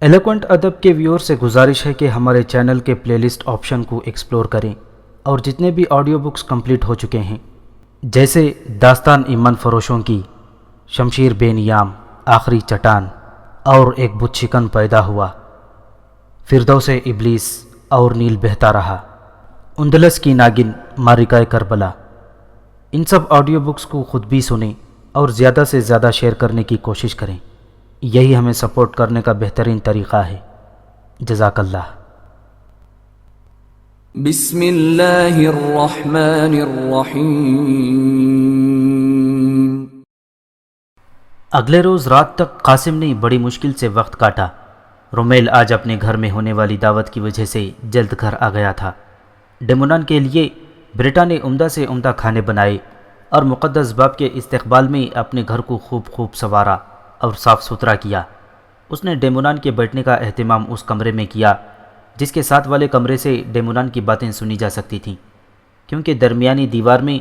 Eloquent ادب کے ویور سے گزارش ہے کہ ہمارے چینل کے پلے لسٹ آپشن کو ایکسپلور کریں اور جتنے بھی آڈیو بکس کمپلیٹ ہو چکے ہیں جیسے داستان ایمن فروشوں کی، شمشیر بے نیام، آخری چٹان اور ایک بت شکن پیدا ہوا، فردوس ابلیس اور نیل بہتا رہا، اندلس کی ناگن، مارکہ کربلا، ان سب آڈیو بکس کو خود بھی سنیں اور زیادہ سے زیادہ شیئر کرنے کی کوشش کریں۔ یہی ہمیں سپورٹ کرنے کا بہترین طریقہ ہے۔ جزاک اللہ۔ بسم اللہ الرحمن الرحیم۔ اگلے روز رات تک قاسم نے بڑی مشکل سے وقت کاٹا۔ رومیل آج اپنے گھر میں ہونے والی دعوت کی وجہ سے جلد گھر آ گیا تھا۔ ڈیمونان کے لیے بریٹا نے عمدہ سے عمدہ کھانے بنائے اور مقدس باپ کے استقبال میں اپنے گھر کو خوب سنوارا اور صاف ستھرا کیا۔ اس نے ڈیمونان کے بیٹھنے کا اہتمام اس کمرے میں کیا جس کے ساتھ والے کمرے سے ڈیمونان کی باتیں سنی جا سکتی تھیں، کیونکہ درمیانی دیوار میں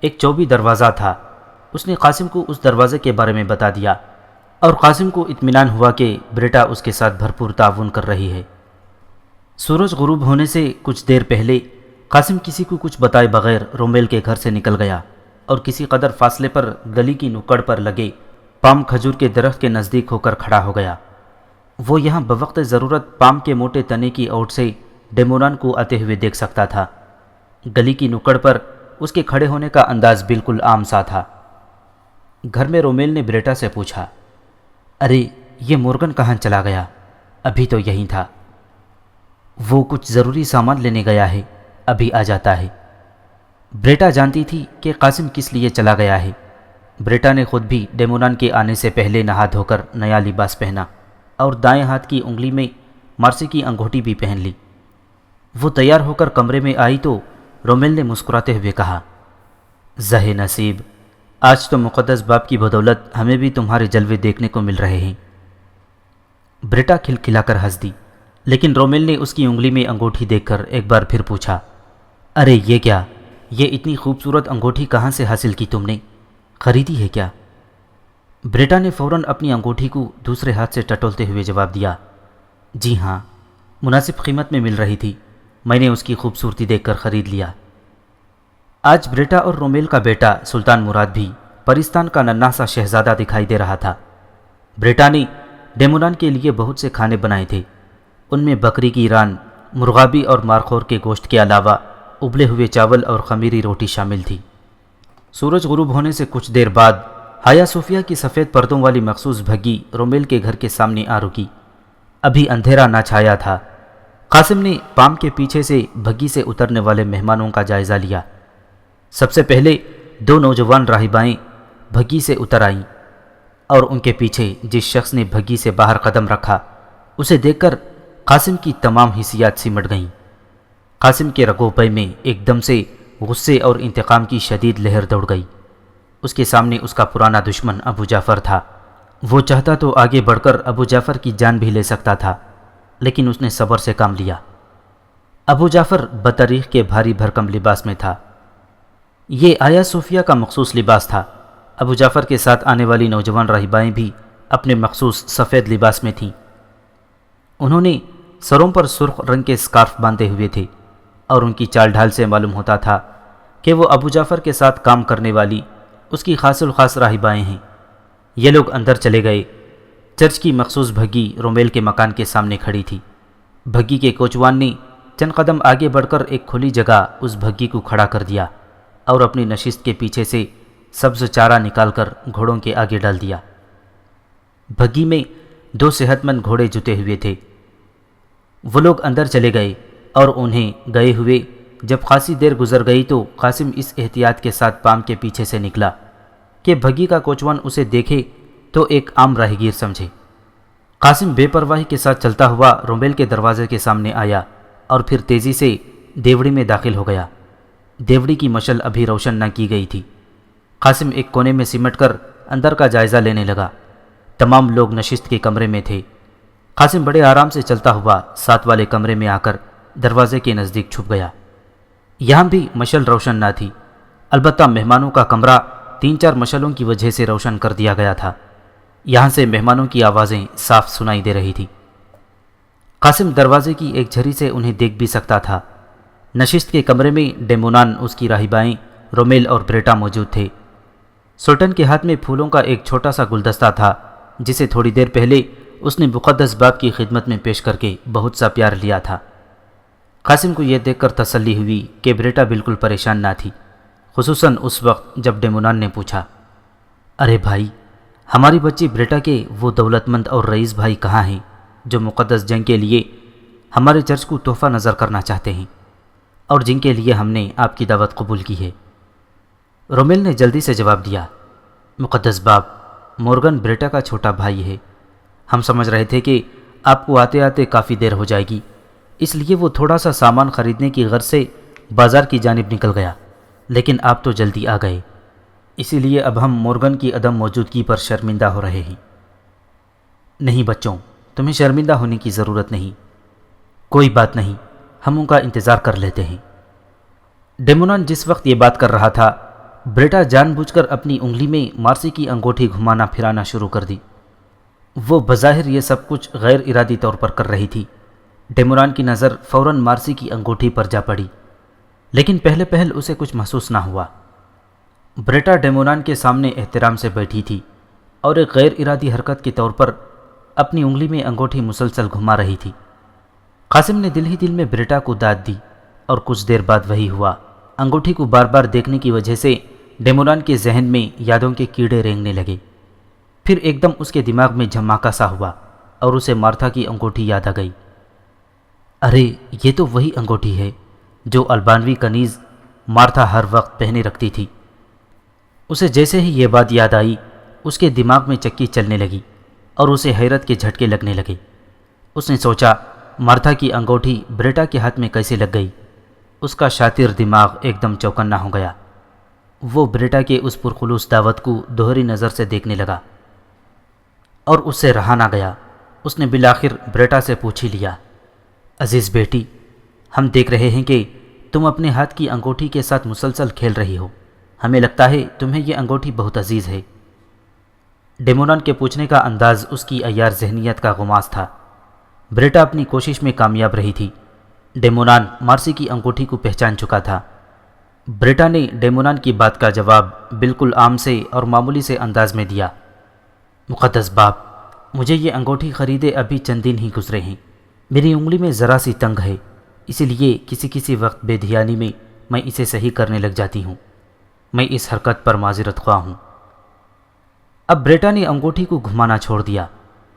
ایک چوبی دروازہ تھا۔ اس نے قاسم کو اس دروازے کے بارے میں بتا دیا اور قاسم کو اطمینان ہوا کہ بریٹا اس کے ساتھ بھرپور تعاون کر رہی ہے۔ سورج غروب ہونے سے کچھ دیر پہلے قاسم کسی کو کچھ بتائے بغیر رومیل کے گھر سے نکل گیا اور کسی قدر فاصلے پر گلی کی نکڑ پر لگے پام کھجور کے درخت کے نزدیک ہو کر کھڑا ہو گیا۔ وہ یہاں بوقت ضرورت پام کے موٹے تنے کی اوٹ سے ڈیمونان کو آتے ہوئے دیکھ سکتا تھا۔ گلی کی نکڑ پر اس کے کھڑے ہونے کا انداز بالکل عام سا تھا۔ گھر میں رومیل نے بریٹا سے پوچھا، ارے یہ مورگن کہاں چلا گیا؟ ابھی تو یہیں تھا۔ وہ کچھ ضروری سامان لینے گیا ہے، ابھی آ جاتا ہے۔ بریٹا جانتی تھی کہ قاسم کس لیے چلا گیا ہے۔ بریٹا نے خود بھی ڈیمونان کے آنے سے پہلے نہا دھو کر نیا لباس پہنا اور دائیں ہاتھ کی انگلی میں مارسی کی انگوٹھی بھی پہن لی۔ وہ تیار ہو کر کمرے میں آئی تو رومیل نے مسکراتے ہوئے کہا، زہ نصیب، آج تو مقدس باپ کی بدولت ہمیں بھی تمہارے جلوے دیکھنے کو مل رہے ہیں۔ بریٹا کھلکھلا کر ہنس دی، لیکن رومیل نے اس کی انگلی میں انگوٹھی دیکھ کر ایک بار پھر پوچھا، ارے یہ کیا؟ یہ اتنی خوبصورت انگوٹھی کہاں سے حاصل کی تم نے؟ خریدی ہے کیا؟ بریٹا نے فوراً اپنی انگوٹھی کو دوسرے ہاتھ سے ٹٹولتے ہوئے جواب دیا، جی ہاں، مناسب قیمت میں مل رہی تھی، میں نے اس کی خوبصورتی دیکھ کر خرید لیا۔ آج بریٹا اور رومیل کا بیٹا سلطان مراد بھی پرستان کا ننھا سا شہزادہ دکھائی دے رہا تھا۔ بریٹا نے ڈیمونان کے لیے بہت سے کھانے بنائے تھے۔ ان میں بکری کی ران، مرغابی اور مارخور کے گوشت کے علاوہ ابلے ہوئے چاول اور خمیری روٹی شامل تھی۔ سورج غروب ہونے سے کچھ دیر بعد حیا صوفیہ کی سفید پردوں والی مخصوص بھگی رومیل کے گھر کے سامنے آ رکی۔ ابھی اندھیرا نہ چھایا تھا۔ قاسم نے پام کے پیچھے سے بھگی سے اترنے والے مہمانوں کا جائزہ لیا۔ سب سے پہلے دو نوجوان راہبائیں بھگی سے اتر آئیں اور ان کے پیچھے جس شخص نے بھگی سے باہر قدم رکھا اسے دیکھ کر قاسم کی تمام حسیات سمٹ گئیں۔ قاسم کے رگو پے میں ایک دم سے غصے اور انتقام کی شدید لہر دوڑ گئی۔ اس کے سامنے اس کا پرانا دشمن ابو جعفر تھا۔ وہ چاہتا تو آگے بڑھ کر ابو جعفر کی جان بھی لے سکتا تھا، لیکن اس نے صبر سے کام لیا۔ ابو جعفر بطریق کے بھاری بھرکم لباس میں تھا۔ یہ آیا صوفیہ کا مخصوص لباس تھا۔ ابو جعفر کے ساتھ آنے والی نوجوان راہبائیں بھی اپنے مخصوص سفید لباس میں تھیں۔ انہوں نے سروں پر سرخ رنگ کے سکارف باندھے ہوئے تھے اور ان کی چال ڈھال سے معلوم ہوتا تھا کہ وہ ابو جعفر کے ساتھ کام کرنے والی اس کی خاص الخاص راہبائیں ہیں۔ یہ لوگ اندر چلے گئے۔ چرچ کی مخصوص بھگی رومیل کے مکان کے سامنے کھڑی تھی۔ بھگی کے کوچوان نے چند قدم آگے بڑھ کر ایک کھلی جگہ اس بھگی کو کھڑا کر دیا اور اپنی نشست کے پیچھے سے سبز چارہ نکال کر گھوڑوں کے آگے ڈال دیا۔ بھگی میں دو صحت مند گھوڑے جتے ہوئے تھے۔ وہ لوگ اندر چلے گئے اور انہیں گئے ہوئے جب خاصی دیر گزر گئی تو قاسم اس احتیاط کے ساتھ پام کے پیچھے سے نکلا کہ بھگی کا کوچوان اسے دیکھے تو ایک عام راہگیر سمجھے۔ قاسم بے پرواہی کے ساتھ چلتا ہوا رومیل کے دروازے کے سامنے آیا اور پھر تیزی سے دیوڑی میں داخل ہو گیا۔ دیوڑی کی مشل ابھی روشن نہ کی گئی تھی۔ قاسم ایک کونے میں سمٹ کر اندر کا جائزہ لینے لگا۔ تمام لوگ نشست کے کمرے میں تھے۔ قاسم بڑے آرام سے چلتا ہوا ساتھ والے کمرے میں آ کر دروازے کے نزدیک چھپ گیا۔ یہاں بھی مشل روشن نہ تھی، البتہ مہمانوں کا کمرہ 3-4 مشلوں کی وجہ سے روشن کر دیا گیا تھا۔ یہاں سے مہمانوں کی آوازیں صاف سنائی دے رہی تھی۔ قاسم دروازے کی ایک جھری سے انہیں دیکھ بھی سکتا تھا۔ نشست کے کمرے میں ڈیمونان، اس کی راہبائیں رومیل اور بریٹا موجود تھے۔ سلطان کے ہاتھ میں پھولوں کا ایک چھوٹا سا گلدستہ تھا جسے تھوڑی دیر پہلے اس نے مقدس باپ کی خدمت میں پیش کر کے بہت سا پیار لیا تھا۔ قاسم کو یہ دیکھ کر تسلی ہوئی کہ بریٹا بالکل پریشان نہ تھی، خصوصاً اس وقت جب ڈیمونان نے پوچھا، ارے بھائی، ہماری بچی بریٹا کے وہ دولت مند اور رئیس بھائی کہاں ہیں جو مقدس جنگ کے لیے ہمارے چرچ کو تحفہ نظر کرنا چاہتے ہیں اور جن کے لیے ہم نے آپ کی دعوت قبول کی ہے؟ رومیل نے جلدی سے جواب دیا، مقدس باپ، مورگن بریٹا کا چھوٹا بھائی ہے۔ ہم سمجھ رہے تھے کہ آپ کو آتے آتے کافی دیر ہو جائے گی، اس لیے وہ تھوڑا سا سامان خریدنے کی غرض سے بازار کی جانب نکل گیا، لیکن آپ تو جلدی آ گئے، اسی لیے اب ہم مورگن کی عدم موجودگی پر شرمندہ ہو رہے ہیں۔ نہیں بچوں، تمہیں شرمندہ ہونے کی ضرورت نہیں، کوئی بات نہیں، ہم ان کا انتظار کر لیتے ہیں۔ ڈیمونان جس وقت یہ بات کر رہا تھا، بریٹا جان بوجھ کر اپنی انگلی میں مارسی کی انگوٹھی گھمانا پھرانا شروع کر دی۔ وہ بظاہر یہ سب کچھ غیر ارادی طور پر کر رہی تھی۔ ڈیمونان کی نظر فوراً مارسی کی انگوٹھی پر جا پڑی، لیکن پہلے پہل اسے کچھ محسوس نہ ہوا۔ بریٹا ڈیمونان کے سامنے احترام سے بیٹھی تھی اور ایک غیر ارادی حرکت کے طور پر اپنی انگلی میں انگوٹھی مسلسل گھما رہی تھی۔ قاسم نے دل ہی دل میں بریٹا کو داد دی اور کچھ دیر بعد وہی ہوا۔ انگوٹھی کو بار بار دیکھنے کی وجہ سے ڈیمونان کے ذہن میں یادوں کے کیڑے رینگنے لگے۔ پھر ایک دم اس کے دماغ میں جھماکا سا ہوا اور اسے مارتھا کی انگوٹھی یاد آ گئی۔ ارے یہ تو وہی انگوٹھی ہے جو البانوی کنیز مارتھا ہر وقت پہنے رکھتی تھی۔ اسے جیسے ہی یہ بات یاد آئی، اس کے دماغ میں چکی چلنے لگی اور اسے حیرت کے جھٹکے لگنے لگے۔ اس نے سوچا، مارتھا کی انگوٹھی بریٹا کے ہاتھ میں کیسے لگ گئی؟ اس کا شاطر دماغ ایک دم چوکنا ہو گیا۔ وہ بریٹا کے اس پرخلوص دعوت کو دوہری نظر سے دیکھنے لگا اور اس سے رہا نہ گیا۔ اس نے بالآخر بریٹا سے پوچھ ہی لیا، عزیز بیٹی، ہم دیکھ رہے ہیں کہ تم اپنے ہاتھ کی انگوٹھی کے ساتھ مسلسل کھیل رہی ہو، ہمیں لگتا ہے تمہیں یہ انگوٹھی بہت عزیز ہے۔ ڈیمونان کے پوچھنے کا انداز اس کی عیار ذہنیت کا غماز تھا۔ بریٹا اپنی کوشش میں کامیاب رہی تھی۔ ڈیمونان مارسی کی انگوٹھی کو پہچان چکا تھا۔ بریٹا نے ڈیمونان کی بات کا جواب بالکل عام سے اور معمولی سے انداز میں دیا، مقدس باپ، مجھے یہ انگوٹھی خریدے ابھی چند دن ہی گزرے ہیں، میری انگلی میں ذرا سی تنگ ہے، اسی لیے کسی وقت بے دھیانی میں اسے صحیح کرنے لگ جاتی ہوں، میں اس حرکت پر معذرت خواہ ہوں۔ اب بریٹا نے انگوٹھی کو گھمانا چھوڑ دیا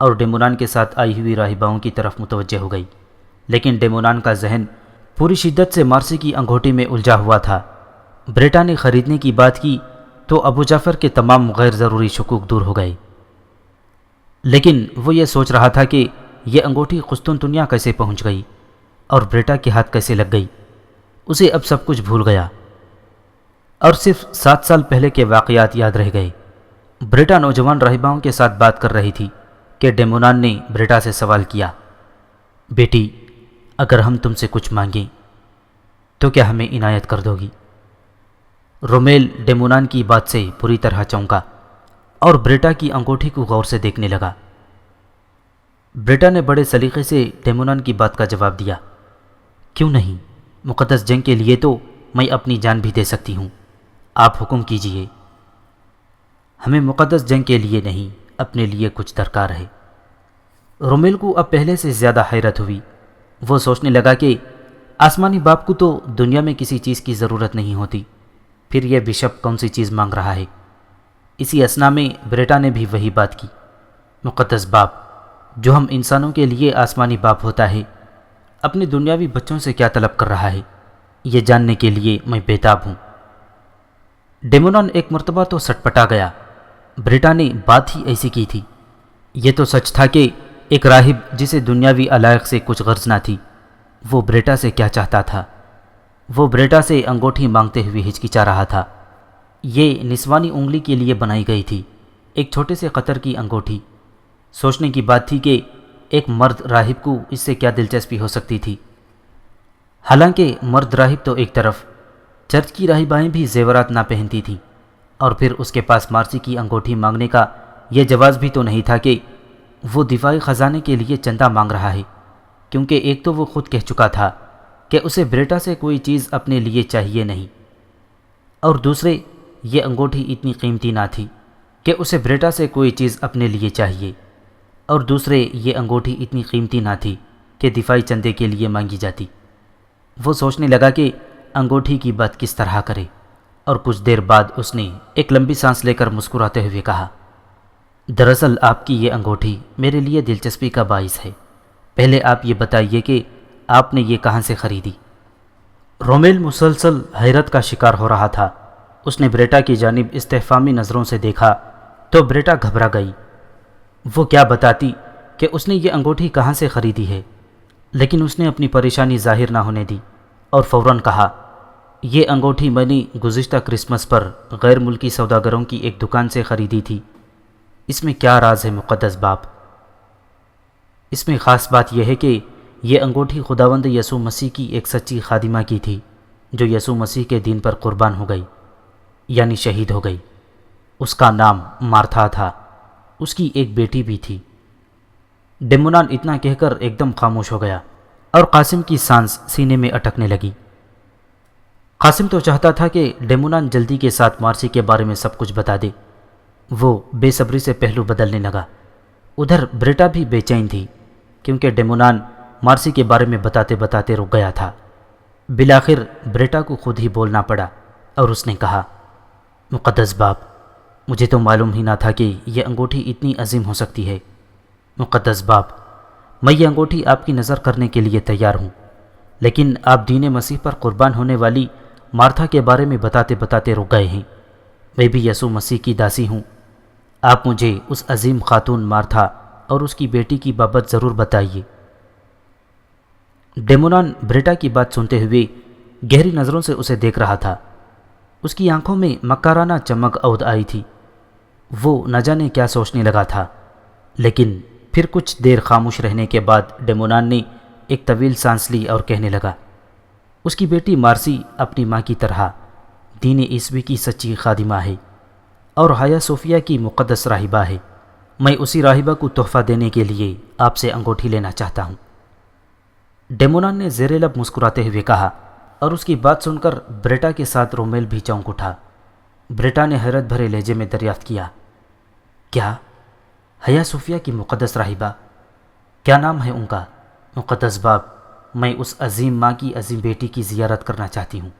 اور ڈیمونان کے ساتھ آئی ہوئی راہباؤں کی طرف متوجہ ہو گئی، لیکن ڈیمونان کا ذہن پوری شدت سے مارسی کی انگوٹھی میں الجھا ہوا تھا۔ بریٹا نے خریدنے کی بات کی تو ابو جعفر کے تمام غیر ضروری شکوک دور ہو گئے، لیکن وہ یہ سوچ رہا تھا کہ یہ انگوٹھی قسطنطنیہ کیسے پہنچ گئی اور بریٹا کے ہاتھ کیسے لگ گئی۔ اسے اب سب کچھ بھول گیا اور صرف 7 سال پہلے کے واقعات یاد رہ گئے۔ بریٹا نوجوان راہباؤں کے ساتھ بات کر رہی تھی کہ ڈیمونان نے بریٹا سے سوال کیا، بیٹی، اگر ہم تم سے کچھ مانگیں تو کیا ہمیں عنایت کر دو گی؟ رومیل ڈیمونان کی بات سے پوری طرح چونکا اور بریٹا کی انگوٹھی کو غور سے دیکھنے لگا۔ بریٹا نے بڑے سلیقے سے ڈیمونان کی بات کا جواب دیا، کیوں نہیں، مقدس جنگ کے لیے تو میں اپنی جان بھی دے سکتی ہوں، آپ حکم کیجئے۔ ہمیں مقدس جنگ کے لیے نہیں، اپنے لیے کچھ درکار ہے۔ رومیل کو اب پہلے سے زیادہ حیرت ہوئی۔ وہ سوچنے لگا کہ آسمانی باپ کو تو دنیا میں کسی چیز کی ضرورت نہیں ہوتی، پھر یہ بشپ کون سی چیز مانگ رہا ہے؟ اسی اثنا میں بریٹا نے بھی وہی بات کی، مقدس باپ، جو ہم انسانوں کے لیے آسمانی باپ ہوتا ہے، اپنے دنیاوی بچوں سے کیا طلب کر رہا ہے، یہ جاننے کے لیے میں بےتاب ہوں۔ ڈیمونان ایک مرتبہ تو سٹ پٹا گیا، بریٹا نے بات ہی ایسی کی تھی۔ یہ تو سچ تھا کہ ایک راہب جسے دنیاوی علائق سے کچھ غرض نہ تھی، وہ بریٹا سے کیا چاہتا تھا؟ وہ بریٹا سے انگوٹھی مانگتے ہوئے ہچکچا رہا تھا۔ یہ نسوانی انگلی کے لیے بنائی گئی تھی، ایک چھوٹے سے قطر کی انگوٹھی۔ سوچنے کی بات تھی کہ ایک مرد راہب کو اس سے کیا دلچسپی ہو سکتی تھی۔ حالانکہ مرد راہب تو ایک طرف، چرچ کی راہبائیں بھی زیورات نہ پہنتی تھیں، اور پھر اس کے پاس مارسی کی انگوٹھی مانگنے کا یہ جواز بھی تو نہیں تھا کہ وہ دفاعی خزانے کے لیے چندہ مانگ رہا ہے، کیونکہ ایک تو وہ خود کہہ چکا تھا کہ اسے بریٹا سے کوئی چیز اپنے لیے چاہیے نہیں، اور دوسرے یہ انگوٹھی اتنی قیمتی نہ تھی کہ اسے بریٹا سے کوئی چیز اپنے لیے چاہیے، اور دوسرے یہ انگوٹھی اتنی قیمتی نہ تھی کہ دفاعی چندے کے لیے مانگی جاتی۔ وہ سوچنے لگا کہ انگوٹھی کی بات کس طرح کرے، اور کچھ دیر بعد اس نے ایک لمبی سانس لے کر مسکراتے ہوئے کہا، دراصل آپ کی یہ انگوٹھی میرے لیے دلچسپی کا باعث ہے۔ پہلے آپ یہ بتائیے کہ آپ نے یہ کہاں سے خریدی؟ رومیل مسلسل حیرت کا شکار ہو رہا تھا۔ اس نے بریٹا کی جانب استفہامی نظروں سے دیکھا تو بریٹا گھبرا گئی۔ وہ کیا بتاتی کہ اس نے یہ انگوٹھی کہاں سے خریدی ہے، لیکن اس نے اپنی پریشانی ظاہر نہ ہونے دی اور فوراً کہا، یہ انگوٹھی میں نے گزشتہ کرسمس پر غیر ملکی سوداگروں کی ایک دکان سے خریدی تھی۔ اس میں کیا راز ہے مقدس باپ؟ اس میں خاص بات یہ ہے کہ یہ انگوٹھی خداوند یسوع مسیح کی ایک سچی خادمہ کی تھی جو یسوع مسیح کے دین پر قربان ہو گئی، یعنی شہید ہو گئی۔ اس کا نام مارتھا تھا، اس کی ایک بیٹی بھی تھی۔ ڈیمونان اتنا کہہ کر ایک دم خاموش ہو گیا اور قاسم کی سانس سینے میں اٹکنے لگی۔ قاسم تو چاہتا تھا کہ ڈیمونان جلدی کے ساتھ مارسی کے بارے میں سب کچھ بتا دے۔ وہ بے صبری سے پہلو بدلنے لگا۔ ادھر بریٹا بھی بے چین تھی کیونکہ ڈیمونان مارسی کے بارے میں بتاتے بتاتے رک گیا تھا۔ بالآخر بریٹا کو خود ہی بولنا پڑا اور اس نے کہا، مقدس باپ، مجھے تو معلوم ہی نہ تھا کہ یہ انگوٹھی اتنی عظیم ہو سکتی ہے۔ مقدس باپ، میں یہ انگوٹھی آپ کی نظر کرنے کے لیے تیار ہوں، لیکن آپ دین مسیح پر قربان ہونے والی مارتھا کے بارے میں بتاتے بتاتے رک گئے ہیں۔ میں بھی یسوع مسیح کی داسی ہوں۔ آپ مجھے اس عظیم خاتون مارتھا اور اس کی بیٹی کی بابت ضرور بتائیے۔ ڈیمونان بریٹا کی بات سنتے ہوئے گہری نظروں سے اسے دیکھ رہا تھا۔ اس کی آنکھوں میں مکارانہ چمک عود آئی تھی۔ وہ نہ جانے کیا سوچنے لگا تھا، لیکن پھر کچھ دیر خاموش رہنے کے بعد ڈیمونان نے ایک طویل سانس لی اور کہنے لگا، اس کی بیٹی مارسی اپنی ماں کی طرح دین عیسوی کی سچی خادمہ ہے اور ہایا صوفیہ کی مقدس راہبہ ہے۔ میں اسی راہبہ کو تحفہ دینے کے لیے آپ سے انگوٹھی لینا چاہتا ہوں۔ ڈیمونان نے زیر لب مسکراتے ہوئے کہا، اور اس کی بات سن کر بریٹا کے ساتھ رومیل بھی چونک اٹھا۔ بریٹا نے حیرت بھرے لہجے میں دریافت کیا، کیا ہایا صوفیہ کی مقدس راہبہ؟ کیا نام ہے ان کا؟ مقدس باپ، میں اس عظیم ماں کی عظیم بیٹی کی زیارت کرنا چاہتی ہوں۔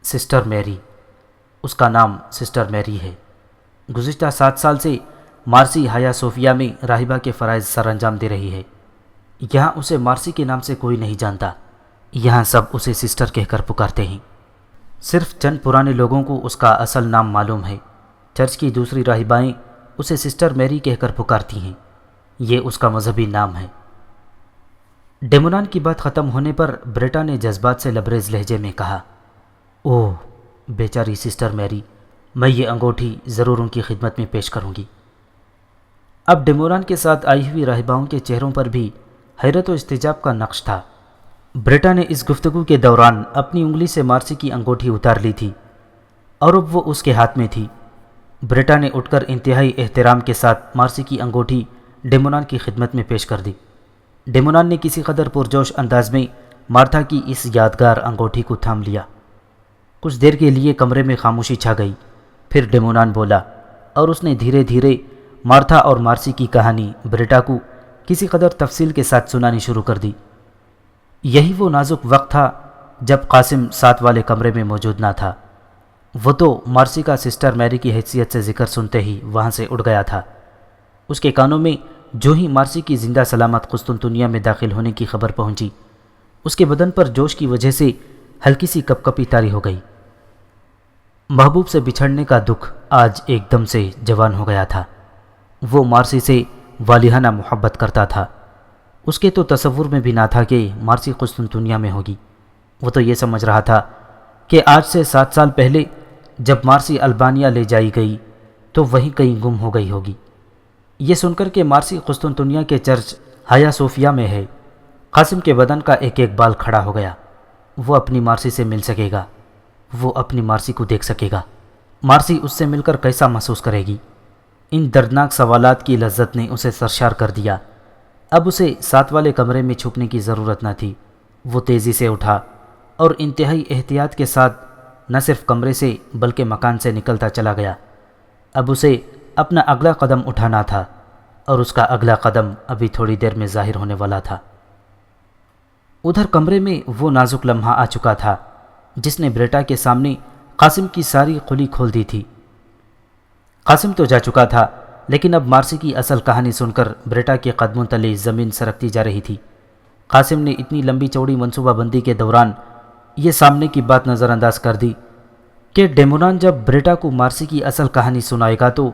سسٹر میری، اس کا نام سسٹر میری ہے۔ گزشتہ 7 سال سے مارسی ہایا صوفیہ میں راہبہ کے فرائض سر انجام دے رہی ہے۔ یہاں اسے مارسی کے نام سے کوئی نہیں جانتا، یہاں سب اسے سسٹر کہہ کر پکارتے ہیں۔ صرف چند پرانے لوگوں کو اس کا اصل نام معلوم ہے۔ چرچ کی دوسری راہبائیں اسے سسٹر میری کہہ کر پکارتی ہیں، یہ اس کا مذہبی نام ہے۔ ڈیمونان کی بات ختم ہونے پر بریٹا نے جذبات سے لبریز لہجے میں کہا، اوہ بیچاری سسٹر میری، میں یہ انگوٹھی ضرور ان کی خدمت میں پیش کروں گی۔ اب ڈیمونان کے ساتھ آئی ہوئی راہباؤں کے چہروں پر بھی حیرت و استعجاب کا نقش تھا۔ بریٹا نے اس گفتگو کے دوران اپنی انگلی سے مارسی کی انگوٹھی اتار لی تھی اور اب وہ اس کے ہاتھ میں تھی۔ بریٹا نے اٹھ کر انتہائی احترام کے ساتھ مارسی کی انگوٹھی ڈیمونان کی خدمت میں پیش کر دی۔ ڈیمونان نے کسی قدر پرجوش انداز میں مارتھا کی اس یادگار انگوٹھی کو تھام لیا۔ کچھ دیر کے لیے کمرے میں خاموشی چھا گئی، پھر ڈیمونان بولا اور اس نے دھیرے دھیرے مارتھا اور مارسی کی کہانی بریٹا کو کسی قدر تفصیل کے ساتھ سنانی شروع کر دی۔ یہی وہ نازک وقت تھا جب قاسم ساتھ والے کمرے میں موجود نہ تھا۔ وہ تو مارسی کا سسٹر میری کی حیثیت سے ذکر سنتے ہی وہاں سے اٹھ گیا تھا۔ اس کے کانوں میں جو ہی مارسی کی زندہ سلامت قسطنطنیہ میں داخل ہونے کی خبر پہنچی، اس کے بدن پر جوش کی وجہ سے ہلکی سی کپ کپی طاری ہو گئی۔ محبوب سے بچھڑنے کا دکھ آج ایک دم سے جوان ہو گیا تھا۔ وہ مارسی سے والہانہ محبت کرتا تھا۔ اس کے تو تصور میں بھی نہ تھا کہ مارسی قسطنطنیہ میں ہوگی۔ وہ تو یہ سمجھ رہا تھا کہ آج سے 7 سال پہلے جب مارسی البانیہ لے جائی گئی تو وہیں کہیں گم ہو گئی ہوگی۔ یہ سن کر کہ مارسی قسطنطنیہ کے چرچ ہایا صوفیہ میں ہے، قاسم کے بدن کا ایک ایک بال کھڑا ہو گیا۔ وہ اپنی مارسی سے مل سکے گا، وہ اپنی مارسی کو دیکھ سکے گا۔ مارسی اس سے مل کر کیسا محسوس کرے گی؟ ان دردناک سوالات کی لذت نے اسے سرشار کر دیا۔ اب اسے ساتھ والے کمرے میں چھپنے کی ضرورت نہ تھی۔ وہ تیزی سے اٹھا اور انتہائی احتیاط کے ساتھ نہ صرف کمرے سے بلکہ مکان سے نکلتا چلا گیا۔ اب اسے اپنا اگلا قدم اٹھانا تھا اور اس کا اگلا قدم ابھی تھوڑی دیر میں ظاہر ہونے والا تھا۔ ادھر کمرے میں وہ نازک لمحہ آ چکا تھا جس نے بریٹا کے سامنے قاسم کی ساری خلی کھول دی تھی۔ قاسم تو جا چکا تھا، لیکن اب مارسی کی اصل کہانی سن کر بریٹا کے قدموں تلے زمین سرکتی جا رہی تھی۔ قاسم نے اتنی لمبی چوڑی منصوبہ بندی کے دوران یہ سامنے کی بات نظر انداز کر دی کہ ڈیمونان جب بریٹا کو مارسی کی اصل کہانی سنائے گا تو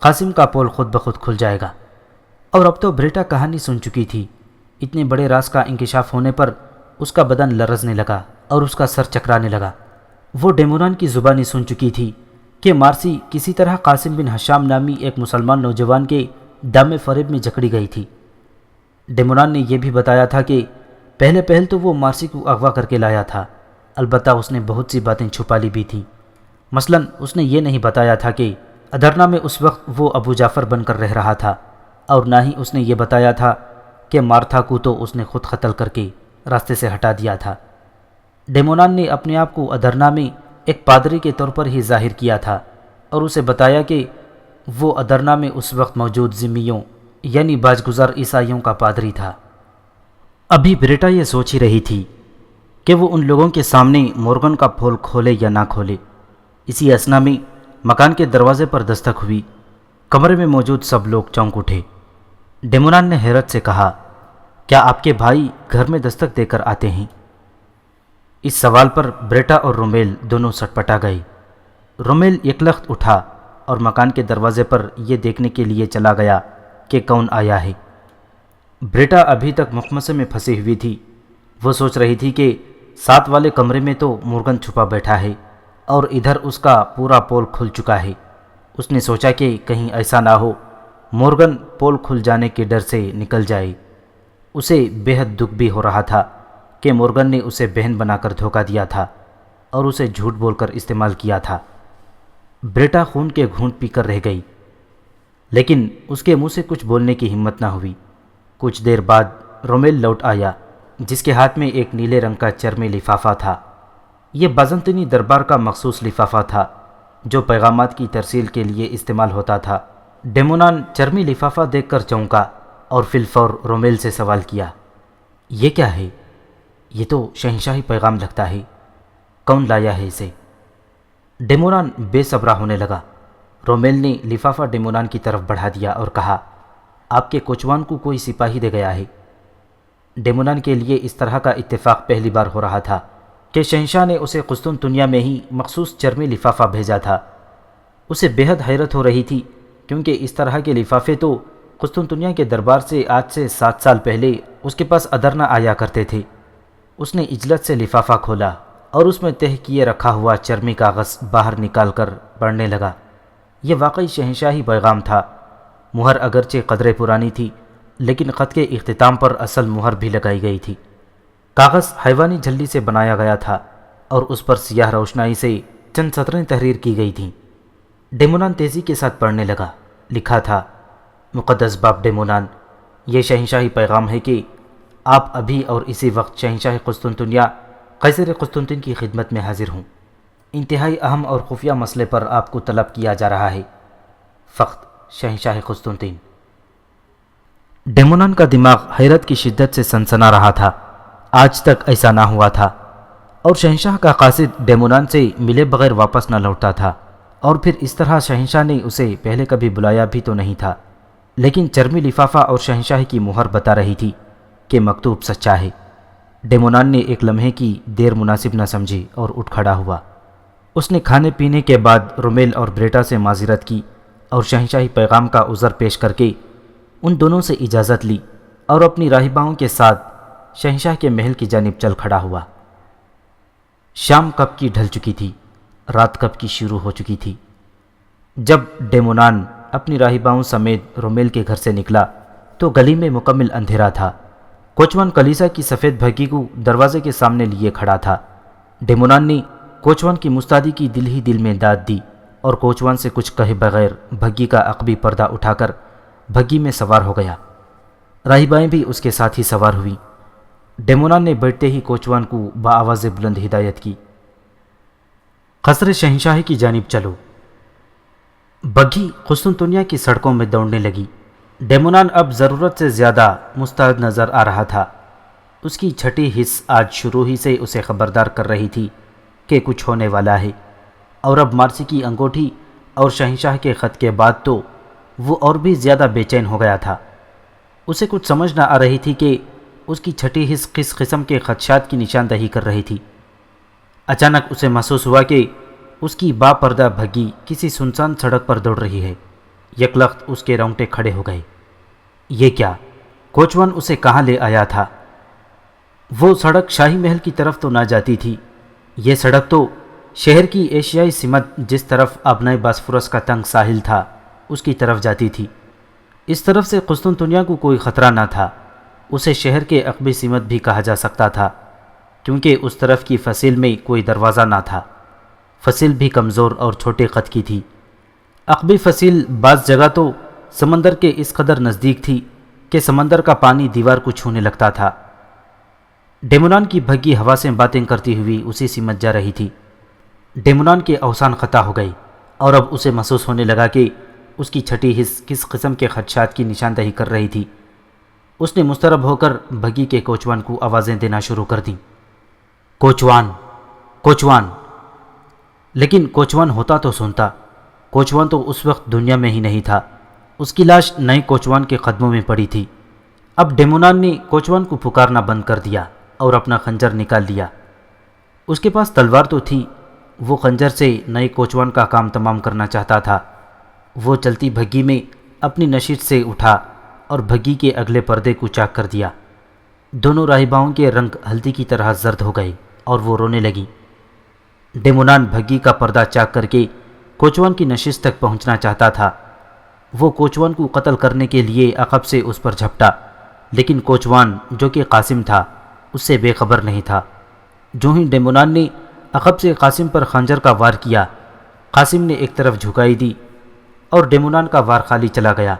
قاسم کا پول خود بخود کھل جائے گا، اور اب تو بریٹا کہانی سن چکی تھی۔ اتنے بڑے راز کا انکشاف ہونے پر اس کا بدن لرزنے لگا اور اس کا سر چکرانے لگا۔ وہ ڈیمونان کی زبانی سن چکی تھی کہ مارسی کسی طرح قاسم بن حشام نامی ایک مسلمان نوجوان کے دام فریب میں جکڑی گئی تھی۔ ڈیمونان نے یہ بھی بتایا تھا کہ پہلے تو وہ مارسی کو اغوا کر کے لایا تھا، البتہ اس نے بہت سی باتیں چھپا لی بھی تھیں۔ مثلاً اس نے یہ نہیں بتایا تھا کہ ادرنا میں اس وقت وہ ابو جعفر بن کر رہ رہا تھا، اور نہ ہی اس نے یہ بتایا تھا کہ مارتھا کو تو اس نے خود قتل کر کے راستے سے ہٹا دیا تھا۔ ڈیمونان نے اپنے آپ کو ادرنا میں ایک پادری کے طور پر ہی ظاہر کیا تھا اور اسے بتایا کہ وہ ادرنا میں اس وقت موجود ذمیوں یعنی باجگزار عیسائیوں کا پادری تھا۔ ابھی بریٹا یہ سوچ ہی رہی تھی کہ وہ ان لوگوں کے سامنے مورگن کا پھول کھولے یا نہ کھولے۔ اسی اثنا میں مکان کے دروازے پر دستک ہوئی۔ کمرے میں موجود سب لوگ چونک اٹھے۔ ڈیمونان نے حیرت سے کہا، کیا آپ کے بھائی گھر میں دستک دے کر آتے ہیں؟ اس سوال پر بریٹا اور رومیل دونوں سٹپٹا گئے۔ رومیل یکلخت اٹھا اور مکان کے دروازے پر یہ دیکھنے کے لیے چلا گیا کہ کون آیا ہے۔ بریٹا ابھی تک مخمصے میں پھنسی ہوئی تھی۔ وہ سوچ رہی تھی کہ ساتھ والے کمرے میں تو مورگن چھپا بیٹھا ہے اور ادھر اس کا پورا پول کھل چکا ہے۔ اس نے سوچا کہ کہیں ایسا نہ ہو مورگن پول کھل جانے کے ڈر سے نکل جائے۔ اسے بے حد دکھ بھی ہو رہا تھا کہ مورگن نے اسے بہن بنا کر دھوکہ دیا تھا اور اسے جھوٹ بول کر استعمال کیا تھا۔ بریٹا خون کے گھونٹ پی کر رہ گئی، لیکن اس کے منہ سے کچھ بولنے کی ہمت نہ ہوئی۔ کچھ دیر بعد رومیل لوٹ آیا، جس کے ہاتھ میں ایک نیلے رنگ کا چرمی لفافہ تھا۔ یہ بازنطینی دربار کا مخصوص لفافہ تھا جو پیغامات کی ترسیل کے لیے استعمال ہوتا تھا۔ ڈیمونان چرمی لفافہ دیکھ کر چونکا اور فی الفور رومیل سے سوال کیا، یہ کیا ہے؟ یہ تو شہنشاہی پیغام لگتا ہے، کون لایا ہے اسے؟ ڈیمونان بے صبرا ہونے لگا۔ رومیل نے لفافہ ڈیمونان کی طرف بڑھا دیا اور کہا، آپ کے کوچوان کو کوئی سپاہی دے گیا ہے۔ ڈیمونان کے لیے اس طرح کا اتفاق پہلی بار ہو رہا تھا کہ شہنشاہ نے اسے قسطنطنیہ میں ہی مخصوص چرمی لفافہ بھیجا تھا۔ اسے بے حد حیرت ہو رہی تھی کیونکہ اس طرح کے لفافے تو قسطنطنیہ کے دربار سے آج سے 7 سال پہلے اس کے پاس ادرنا آیا کرتے تھے۔ اس نے عجلت سے لفافہ کھولا اور اس میں تہہ کیے رکھا ہوا چرمی کاغذ باہر نکال کر پڑھنے لگا۔ یہ واقعی شہنشاہی پیغام تھا۔ مہر اگرچہ قدرے پرانی تھی، لیکن خط کے اختتام پر اصل مہر بھی لگائی گئی تھی۔ کاغذ حیوانی جھلی سے بنایا گیا تھا اور اس پر سیاہ روشنائی سے چند سطریں تحریر کی گئی تھیں۔ ڈیمونان تیزی کے ساتھ پڑھنے لگا۔ لکھا تھا، مقدس باپ ڈیمونان، یہ شہنشاہی پیغام ہے کہ آپ ابھی اور اسی وقت شہنشاہ قسطنطنیہ قیصر قسطنطین کی خدمت میں حاضر ہوں۔ انتہائی اہم اور خفیہ مسئلے پر آپ کو طلب کیا جا رہا ہے۔ فقط شہنشاہ قسطنطین۔ ڈیمونان کا دماغ حیرت کی شدت سے سنسنا رہا تھا۔ آج تک ایسا نہ ہوا تھا، اور شہنشاہ کا قاصد ڈیمونان سے ملے بغیر واپس نہ لوٹتا تھا، اور پھر اس طرح شہنشاہ نے اسے پہلے کبھی بلایا بھی تو نہیں تھا۔ لیکن چرمی لفافہ اور شہنشاہ کی مہر بتا رہی تھی کہ مکتوب سچا ہے۔ ڈیمونان نے ایک لمحے کی دیر مناسب نہ سمجھی اور اٹھ کھڑا ہوا۔ اس نے کھانے پینے کے بعد رومیل اور بریٹا سے معذرت کی اور شہنشاہی پیغام کا عذر پیش کر کے ان دونوں سے اجازت لی اور اپنی راہباؤں کے ساتھ شہنشاہ کے محل کی جانب چل کھڑا ہوا۔ شام کب کی ڈھل چکی تھی، رات کب کی شروع ہو چکی تھی۔ جب ڈیمونان اپنی راہباؤں سمیت رومیل کے گھر سے نکلا تو گلی میں مکمل اندھیرا تھا۔ کوچوان کلیسا کی سفید بھگی کو دروازے کے سامنے لیے کھڑا تھا۔ ڈیمونان نے کوچوان کی مستعدی کی دل ہی دل میں داد دی اور کوچوان سے کچھ کہے بغیر بھگی کا عقبی پردہ اٹھا کر بھگی میں سوار ہو گیا۔ راہبائیں بھی اس کے ساتھ ہی سوار ہوئیں۔ ڈیمونان نے بیٹھتے ہی کوچوان کو بآواز بلند ہدایت کی، قصر شہنشاہی کی جانب چلو۔ بگھی قسطنطنیہ کی سڑکوں میں دوڑنے لگی۔ ڈیمونان اب ضرورت سے زیادہ مستعد نظر آ رہا تھا۔ اس کی چھٹی حص آج شروع ہی سے اسے خبردار کر رہی تھی کہ کچھ ہونے والا ہے، اور اب مارسی کی انگوٹھی اور شہنشاہ کے خط کے بعد تو وہ اور بھی زیادہ بے چین ہو گیا تھا۔ اسے کچھ سمجھ نہ آ رہی تھی کہ اس کی چھٹی حص کس قسم کے خدشات کی نشاندہی کر رہی تھی۔ اچانک اسے محسوس ہوا کہ اس کی با پردہ بھگی کسی سنسان سڑک پر دوڑ رہی ہے۔ یکلخت اس کے رونگٹے کھڑے ہو گئے۔ یہ کیا؟ کوچوان اسے کہاں لے آیا تھا؟ وہ سڑک شاہی محل کی طرف تو نہ جاتی تھی، یہ سڑک تو شہر کی ایشیائی سمت جس طرف آبنائے باسفورس کا تنگ ساحل تھا اس کی طرف جاتی تھی۔ اس طرف سے قسطنطنیہ کو کوئی خطرہ نہ تھا۔ اسے شہر کے عقبی سمت بھی کہا جا سکتا تھا، کیونکہ اس طرف کی فصیل میں کوئی دروازہ نہ تھا۔ فصیل بھی کمزور اور چھوٹے قد کی تھی۔ عقبی فصیل بعض جگہ تو سمندر کے اس قدر نزدیک تھی کہ سمندر کا پانی دیوار کو چھونے لگتا تھا۔ ڈیمونان کی بھگی ہوا سے باتیں کرتی ہوئی اسی سمت جا رہی تھی۔ ڈیمونان کے اوسان خطا ہو گئے، اور اب اسے محسوس ہونے لگا کہ اس کی چھٹی حص کس قسم کے خدشات کی نشاندہی کر رہی تھی۔ اس نے مضطرب ہو کر بھگی کے کوچوان کو آوازیں دینا شروع کر دیں، کوچوان، کوچوان۔ لیکن کوچوان ہوتا تو سنتا۔ کوچوان تو اس وقت دنیا میں ہی نہیں تھا۔ اس کی لاش نئے کوچوان کے قدموں میں پڑی تھی۔ اب ڈیمونان نے کوچوان کو پکارنا بند کر دیا اور اپنا خنجر نکال لیا۔ اس کے پاس تلوار تو تھی، وہ خنجر سے نئے کوچوان کا کام تمام کرنا چاہتا تھا۔ وہ چلتی بھگی میں اپنی نشست سے اٹھا اور بھگی کے اگلے پردے کو چاک کر دیا۔ دونوں راہباؤں کے رنگ ہلدی کی طرح زرد ہو گئے اور وہ رونے لگیں۔ ڈیمونان بھگی کا پردہ چاک کر کے کوچوان کی نشست تک پہنچنا چاہتا تھا۔ وہ کوچوان کو قتل کرنے کے لیے عقب سے اس پر جھپٹا، لیکن کوچوان جو کہ قاسم تھا اس سے بے خبر نہیں تھا۔ جو ہی ڈیمونان نے عقب سے قاسم پر خنجر کا وار کیا، قاسم نے ایک طرف جھکائی دی اور ڈیمونان کا وار خالی چلا گیا،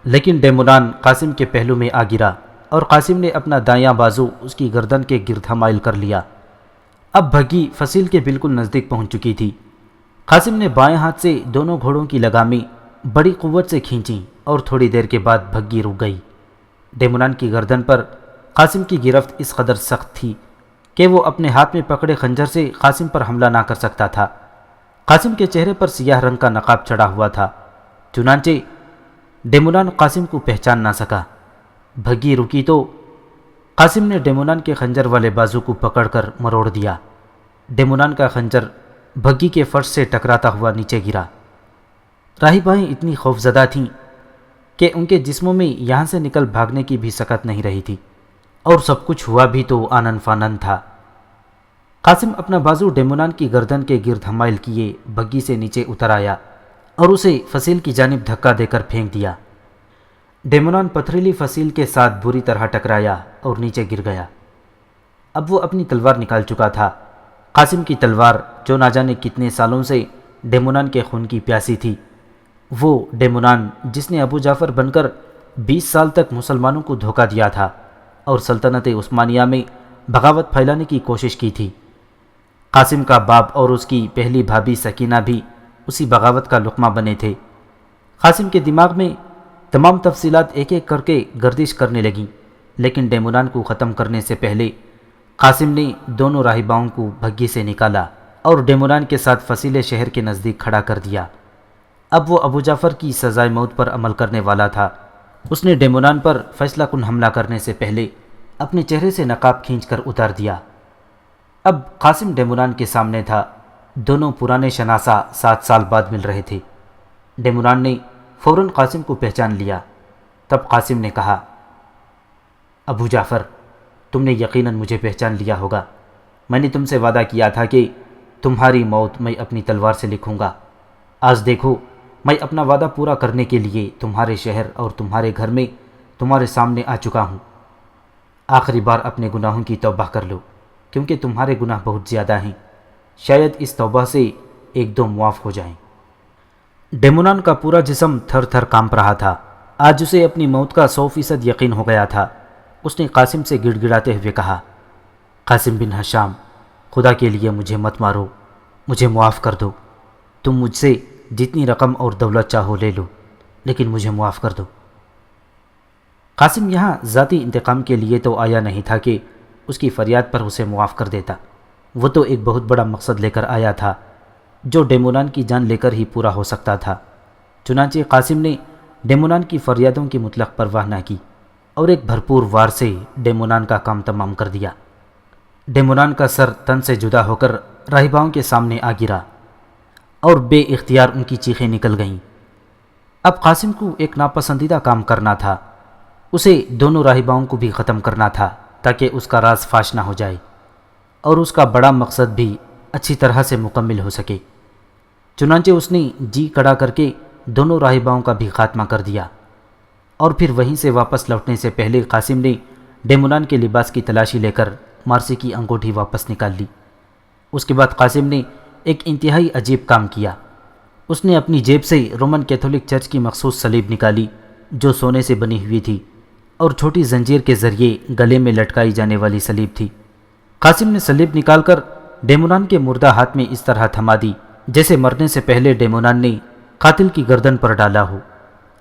لیکن ڈیمونان قاسم کے پہلو میں آ گرا اور قاسم نے اپنا دایاں بازو اس کی گردن کے گرد حمائل کر لیا۔ اب بھگی فصیل کے بالکل نزدیک پہنچ چکی تھی۔ قاسم نے بائیں ہاتھ سے دونوں گھوڑوں کی لگامیں بڑی قوت سے کھینچیں اور تھوڑی دیر کے بعد بھگی رک گئی۔ ڈیمونان کی گردن پر قاسم کی گرفت اس قدر سخت تھی کہ وہ اپنے ہاتھ میں پکڑے خنجر سے قاسم پر حملہ نہ کر سکتا تھا۔ قاسم کے چہرے پر سیاہ رنگ کا نقاب چڑھا ہوا تھا، چنانچہ ڈیمونان قاسم کو پہچان نہ سکا۔ بھگی رکی تو قاسم نے ڈیمونان کے خنجر والے بازو کو پکڑ کر مروڑ دیا۔ ڈیمونان کا خنجر بھگی کے فرش سے ٹکراتا ہوا نیچے گرا۔ راہبائیں اتنی خوفزدہ تھیں کہ ان کے جسموں میں یہاں سے نکل بھاگنے کی بھی سکت نہیں رہی تھی، اور سب کچھ ہوا بھی تو آنن فانن تھا۔ قاسم اپنا بازو ڈیمونان کی گردن کے گرد حمائل کیے بھگی سے نیچے اتر آیا اور اسے فصیل کی جانب دھکا دے کر پھینک دیا۔ ڈیمونان پتھریلی فصیل کے ساتھ بری طرح ٹکرایا اور نیچے گر گیا۔ اب وہ اپنی تلوار نکال چکا تھا۔ قاسم کی تلوار جو نہ جانے کتنے سالوں سے ڈیمونان کے خون کی پیاسی تھی، وہ ڈیمونان جس نے ابو جعفر بن کر 20 سال تک مسلمانوں کو دھوکہ دیا تھا اور سلطنت عثمانیہ میں بغاوت پھیلانے کی کوشش کی تھی۔ قاسم کا باپ اور اس کی پہلی بھابھی سکینہ بھی اسی بغاوت کا لقمہ بنے تھے۔ قاسم کے دماغ میں تمام تفصیلات ایک ایک کر کے گردش کرنے لگیں، لیکن ڈیمونان کو ختم کرنے سے پہلے قاسم نے دونوں راہباؤں کو بھگی سے نکالا اور ڈیمونان کے ساتھ فصیل شہر کے نزدیک کھڑا کر دیا۔ اب وہ ابو جعفر کی سزائے موت پر عمل کرنے والا تھا۔ اس نے ڈیمونان پر فیصلہ کن حملہ کرنے سے پہلے اپنے چہرے سے نقاب کھینچ کر اتار دیا۔ اب قاسم ڈیمونان کے سامنے تھا۔ دونوں پرانے شناسہ 7 سال بعد مل رہے تھے۔ ڈیمونان نے فوراً قاسم کو پہچان لیا۔ تب قاسم نے کہا، ابو جعفر، تم نے یقیناً مجھے پہچان لیا ہوگا۔ میں نے تم سے وعدہ کیا تھا کہ تمہاری موت میں اپنی تلوار سے لکھوں گا۔ آج دیکھو، میں اپنا وعدہ پورا کرنے کے لیے تمہارے شہر اور تمہارے گھر میں تمہارے سامنے آ چکا ہوں۔ آخری بار اپنے گناہوں کی توبہ کر لو، کیونکہ تمہارے گناہ بہت زیادہ ہیں۔ شاید اس توبہ سے ایک دو معاف ہو جائیں۔ ڈیمونان کا پورا جسم تھر تھر کانپ رہا تھا۔ آج اسے اپنی موت کا 100% یقین ہو گیا تھا۔ اس نے قاسم سے گڑ گڑاتے ہوئے کہا، قاسم بن ہشام، خدا کے لیے مجھے مت مارو، مجھے معاف کر دو۔ تم مجھ سے جتنی رقم اور دولت چاہو لے لو، لیکن مجھے معاف کر دو۔ قاسم یہاں ذاتی انتقام کے لیے تو آیا نہیں تھا کہ اس کی فریاد پر اسے معاف کر دیتا۔ وہ تو ایک بہت بڑا مقصد لے کر آیا تھا جو ڈیمونان کی جان لے کر ہی پورا ہو سکتا تھا۔ چنانچہ قاسم نے ڈیمونان کی فریادوں کی مطلق پرواہ نہ کی اور ایک بھرپور وار سے ڈیمونان کا کام تمام کر دیا۔ ڈیمونان کا سر تن سے جدا ہو کر راہباؤں کے سامنے آ گرا اور بے اختیار ان کی چیخیں نکل گئیں۔ اب قاسم کو ایک ناپسندیدہ کام کرنا تھا۔ اسے دونوں راہباؤں کو بھی ختم کرنا تھا تاکہ اس کا راز فاش نہ ہو جائے اور اس کا بڑا مقصد بھی اچھی طرح سے مکمل ہو سکے۔ چنانچہ اس نے جی کڑا کر کے دونوں راہباؤں کا بھی خاتمہ کر دیا اور پھر وہیں سے واپس لوٹنے سے پہلے قاسم نے ڈیمونان کے لباس کی تلاشی لے کر مارسی کی انگوٹھی واپس نکال لی۔ اس کے بعد قاسم نے ایک انتہائی عجیب کام کیا۔ اس نے اپنی جیب سے رومن کیتھولک چرچ کی مخصوص صلیب نکالی جو سونے سے بنی ہوئی تھی اور چھوٹی زنجیر کے ذریعے گلے میں لٹکائی جانے والی صلیب تھی۔ قاسم نے صلیب نکال کر ڈیمونان کے مردہ ہاتھ میں اس طرح تھما دی جیسے مرنے سے پہلے ڈیمونان نے قاتل کی گردن پر ڈالا ہو،